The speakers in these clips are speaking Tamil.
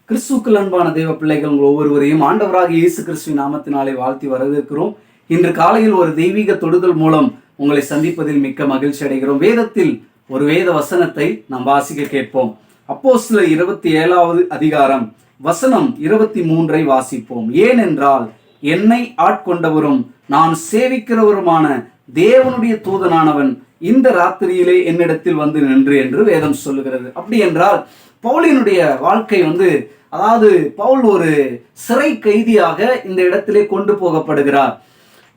கிறிஸ்துவுக்குள் அன்பான தேவ பிள்ளைகள் உங்கள் ஒவ்வொருவரையும் ஆண்டவராக இயேசு கிறிஸ்துவின் நாமத்தினாலே வாழ்த்தி வரவேற்கிறோம். இன்று காலையில் ஒரு தெய்வீக தொடுதல் மூலம் உங்களை சந்திப்பதில் மிக்க மகிழ்ச்சி அடைகிறோம். வேதத்தில் ஒரு வேத வசனத்தை நாம் வாசிக்க கேட்போம். அப்போஸ்தலர் 27வது அதிகாரம் வசனம் 23 வாசிப்போம். ஏனென்றால் என்னை ஆட்கொண்டவரும் நான் சேவிக்கிறவருமான தேவனுடைய தூதனானவன் இந்த ராத்திரியிலே என்னிடத்தில் வந்து நின்று என்று வேதம் சொல்லுகிறது. அப்படி என்றால் பவுலினுடைய வாழ்க்கை அதாவது பவுல் ஒரு சிறை கைதியாக இந்த இடத்திலே கொண்டு போகப்படுகிறார்.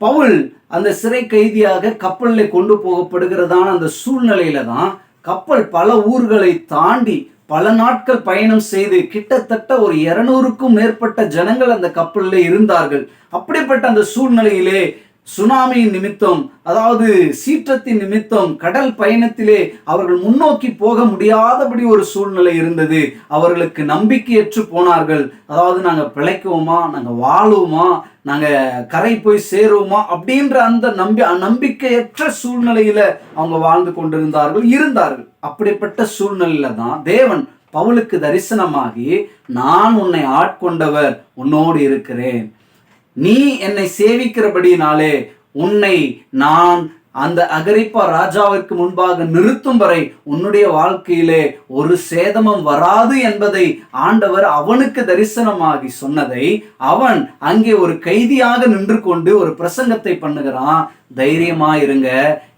பவுல் அந்த சிறை கைதியாக கப்பலில் கொண்டு போகப்படுகிறதான அந்த சூழ்நிலையில தான் கப்பல் பல ஊர்களை தாண்டி பல நாட்கள் பயணம் செய்து கிட்டத்தட்ட ஒரு 200க்கும் மேற்பட்ட ஜனங்கள் அந்த கப்பலில் இருந்தார்கள். அப்படிப்பட்ட அந்த சூழ்நிலையிலே சுனாமியின் நிமித்தம், அதாவது சீற்றத்தின் நிமித்தம் கடல் பயணத்திலே அவர்கள் முன்னோக்கி போக முடியாதபடி ஒரு சூழ்நிலை இருந்தது. அவர்களுக்கு நம்பிக்கையற்று போனார்கள். அதாவது நாங்கள் பிழைக்குவோமா, நாங்கள் வாழுவோமா, நாங்கள் கரை போய் சேருவோமா அப்படின்ற அந்த நம்பிக்கையற்ற சூழ்நிலையில அவங்க வாழ்ந்து இருந்தார்கள். அப்படிப்பட்ட சூழ்நிலையில தான் தேவன் பவுலுக்கு தரிசனமாகி, நான் உன்னை ஆட்கொண்டவர், உன்னோடு இருக்கிறேன், நீ என்னை சேவிக்கிறபடினாலே உன்னை நான் அந்த அகிரிப்பா ராஜாவிற்கு முன்பாக நிறுத்தும் வரை உன்னுடைய வாழ்க்கையிலே ஒரு சேதமும் வராது என்பதை ஆண்டவர் அவனுக்கு தரிசனமாகி சொன்னதை அவன் அங்கே ஒரு கைதியாக நின்று கொண்டு ஒரு பிரசங்கத்தை பண்ணுகிறான். தைரியமா இருங்க,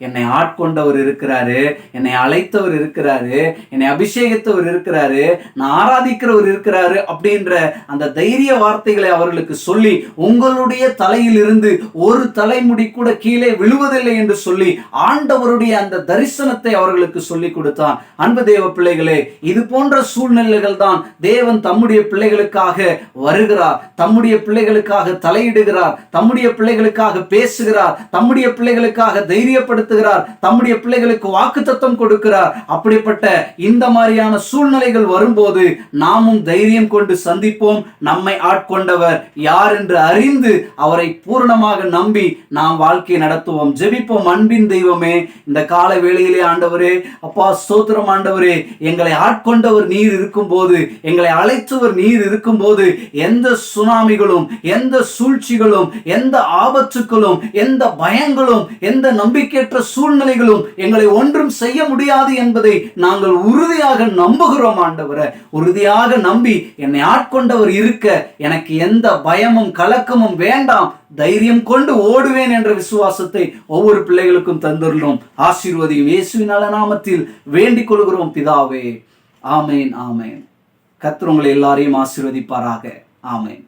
என்னை ஆட்கொண்டவர் இருக்கிறாரு, என்னை அழைத்தவர் இருக்கிறாரு, என்னை அபிஷேகித்தவர் இருக்கிறாரு, நான் ஆராதிக்கிறவர் இருக்கிறாரு அப்படின்ற அந்த தைரிய வார்த்தைகளை அவர்களுக்கு சொல்லி, உங்களுடைய தலையில் இருந்து ஒரு தலைமுடி கூட கீழே விழுவதில்லை என்று சொல்லி ஆண்டவருடைய அந்த தரிசனத்தை அவர்களுக்கு சொல்லி கொடுத்தான். அன்பு தேவ பிள்ளைகளே, இது போன்ற சூழ்நிலைகள் தான் தேவன் தம்முடைய பிள்ளைகளுக்காக வருகிறார், தம்முடைய பிள்ளைகளுக்காக தலையிடுகிறார், தம்முடைய பிள்ளைகளுக்காக பேசுகிறார், தம்முடைய பிள்ளைகளுக்காக தைரியப்படுத்துகிறார், தம்முடைய பிள்ளைகளுக்கு வாக்குத்தத்தம் கொடுக்கிறார். அப்படிப்பட்ட இந்த மாதிரியான சூழ்நிலைகள் வரும்போது நாமும் தைரியம் கொண்டு சந்திப்போம். நம்மை ஆட்கொண்டவர் யார் என்று அறிந்து அவரை பூரணமாக நம்பி நாம் வாழ்க்கையை நடத்துவோம். ஜெபிப்போம். அன்பின் தெய்வமே, இந்த கால வேளையிலே ஆண்டவரே, அப்பா ஸ்தோத்திரம் ஆண்டவரே, எங்களை ஆட்கொண்டவர் நீர் இருக்கும் போது, எங்களை அழைத்தவர் நீர் இருக்கும் போது, எந்த சுனாமிகளும், எந்த சூழ்ச்சிகளும், எந்த ஆபத்துக்களும், எந்த பயங்களும், எந்த நம்பிக்கையற்ற சூழ்நிலைகளும் எங்களை ஒன்றும் செய்ய முடியாது என்பதை நாங்கள் உறுதியாக நம்புகிறோம். ஆண்டவரே, உறுதியாக நம்பி என்னை ஆட்கொண்டவர் இருக்க எனக்கு எந்த பயமும் கலக்கமும் வேண்டாம், தைரியம் கொண்டு ஓடுவேன் என்ற விசுவாசத்தை ஒவ்வொரு பிள்ளைகளுக்கும் தந்துள்ளோம். ஆசீர்வதியும் இயேசுவின் நல்ல நாமத்தில் வேண்டிக் கொள்கிறோம் பிதாவே. ஆமேன், ஆமேன். கர்த்தர் உங்களை எல்லாரையும் ஆசீர்வதிப்பாராக. ஆமேன்.